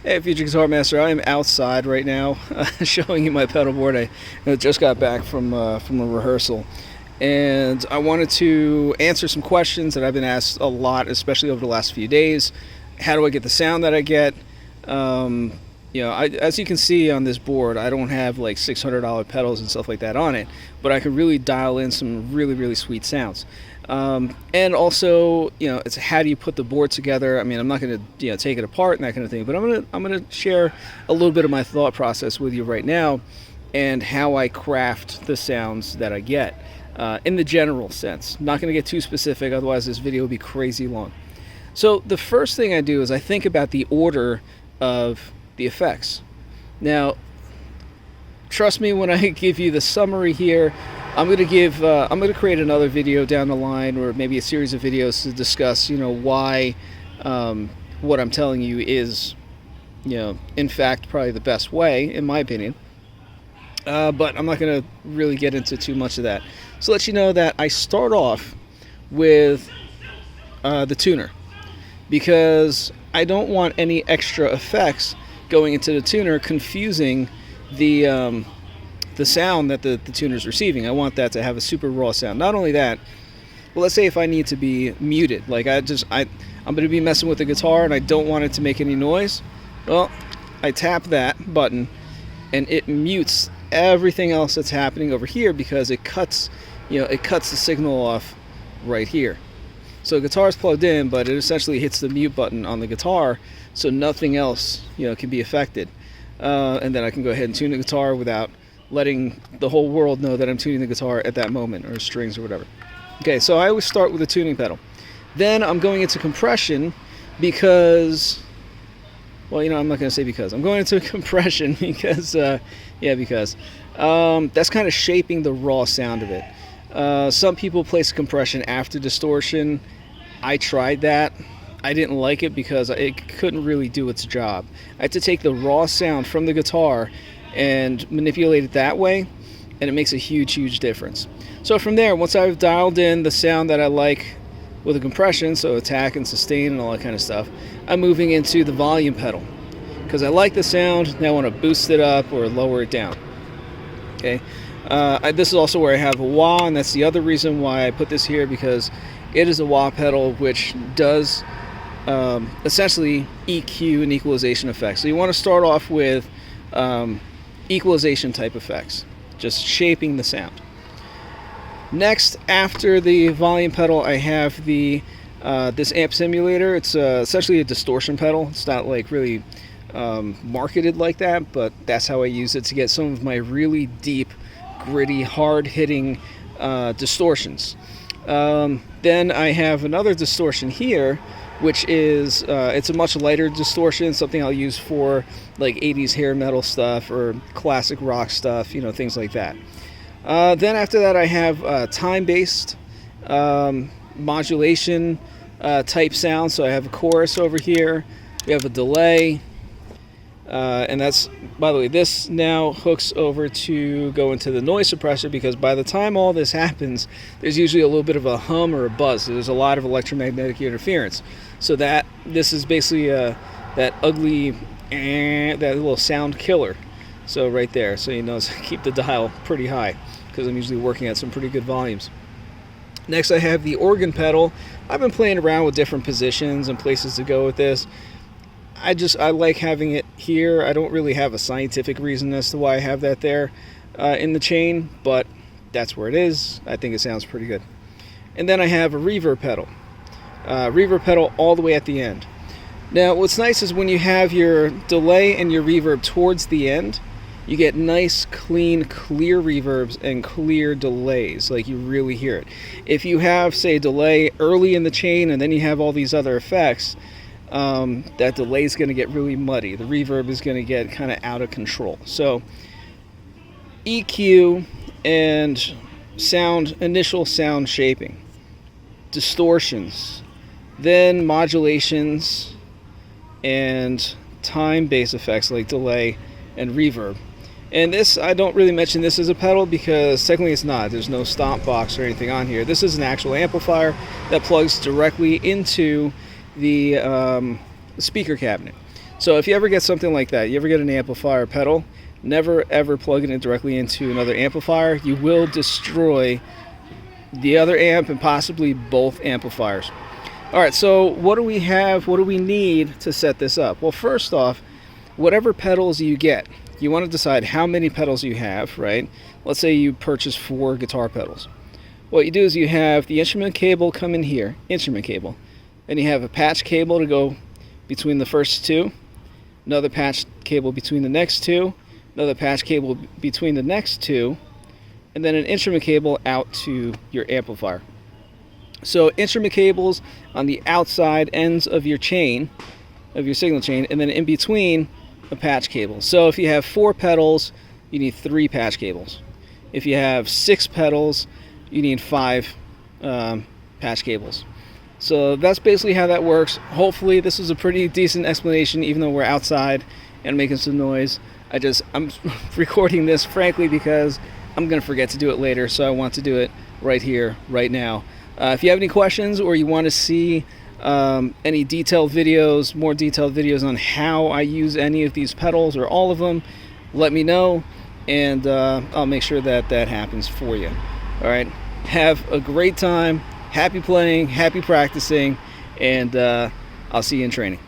Hey, Future Guitar Master, I am outside right now showing you my pedal board. I just got back from a rehearsal, and I wanted to answer some questions that I've been asked a lot, especially over the last few days. How do I get the sound that I get? As you can see on this board, I don't have like $600 pedals and stuff like that on it, but I can really dial in some really, really sweet sounds. And also, it's how do you put the board together? I mean, I'm not going to, take it apart and that kind of thing, but I'm gonna share a little bit of my thought process with you right now, and how I craft the sounds that I get, in the general sense. I'm not going to get too specific, otherwise this video will be crazy long. So the first thing I do is I think about the order of the effects. Now, trust me when I give you the summary here. I'm going to create another video down the line, or maybe a series of videos to discuss, why what I'm telling you is, in fact, probably the best way, in my opinion. But I'm not going to really get into too much of that. So let you know that I start off with the tuner, because I don't want any extra effects going into the tuner confusing the sound that the tuner is receiving. I want that to have a super raw sound. Not only that, well, let's say if I need to be muted, like I'm going to be messing with the guitar and I don't want it to make any noise. Well, I tap that button and it mutes everything else that's happening over here, because it cuts the signal off right here. So the guitar is plugged in, but it essentially hits the mute button on the guitar, so nothing else can be affected. And then I can go ahead and tune the guitar without letting the whole world know that I'm tuning the guitar at that moment, or strings or whatever. Okay, so I always start with a tuning pedal. Then I'm going into compression because, well, I'm not going to say because. I'm going into compression because, because that's kind of shaping the raw sound of it. Some people place compression after distortion. I tried that. I didn't like it because it couldn't really do its job. I had to take the raw sound from the guitar and manipulate it that way, and it makes a huge difference. So from there, once I've dialed in the sound that I like with the compression, so attack and sustain and all that kind of stuff, I'm moving into the volume pedal, because I like the sound. Now I want to boost it up or lower it down. Okay, this is also where I have a wah, and that's the other reason why I put this here, because it is a wah pedal which does essentially EQ and equalization effects. So you want to start off with equalization type effects, just shaping the sound. Next, after the volume pedal, I have this amp simulator. It's essentially a distortion pedal. It's not like really marketed like that, but that's how I use it to get some of my really deep, gritty, hard-hitting distortions. Then I have another distortion here, which is it's a much lighter distortion, something I'll use for like 80s hair metal stuff or classic rock stuff, things like that. Then after that, I have time-based modulation type sound. So I have a chorus over here, we have a delay, and that's, by the way, this now hooks over to go into the noise suppressor, because by the time all this happens, there's usually a little bit of a hum or a buzz. There's a lot of electromagnetic interference. So this is basically that ugly, that little sound killer. So right there, so keep the dial pretty high, because I'm usually working at some pretty good volumes. Next, I have the organ pedal. I've been playing around with different positions and places to go with this. I like having it here. I don't really have a scientific reason as to why I have that there in the chain, but that's where it is. I think it sounds pretty good. And then I have a reverb pedal. Reverb pedal all the way at the end. Now, what's nice is when you have your delay and your reverb towards the end, you get nice, clean, clear reverbs and clear delays, like you really hear it. If you have, say, a delay early in the chain and then you have all these other effects, that delay is going to get really muddy. The reverb is going to get kind of out of control. So EQ and initial sound shaping, distortions, then modulations, and time-based effects like delay and reverb. And this, I don't really mention this as a pedal because technically it's not. There's no stomp box or anything on here. This is an actual amplifier that plugs directly into the speaker cabinet. So if you ever get something like that, you ever get an amplifier pedal, never ever plug it in directly into another amplifier. You will destroy the other amp and possibly both amplifiers. All right, so what do we have? What do we need to set this up? Well, first off, whatever pedals you get, you want to decide how many pedals you have, right? Let's say you purchase 4 guitar pedals. What you do is you have the instrument cable come in here, instrument cable, and you have a patch cable to go between the first 2, another patch cable between the next 2, another patch cable between the next 2, and then an instrument cable out to your amplifier. So instrument cables on the outside ends of your chain, of your signal chain, and then in between a patch cable. So if you have 4 pedals, you need 3 patch cables. If you have 6 pedals, you need 5 patch cables. So that's basically how that works. Hopefully this was a pretty decent explanation, even though we're outside and making some noise. I'm recording this frankly because I'm gonna forget to do it later, so I want to do it right here, right now. If you have any questions or you want to see any detailed videos, more detailed videos on how I use any of these pedals or all of them, let me know, and I'll make sure that that happens for you. All right, have a great time, happy playing, happy practicing, and I'll see you in training.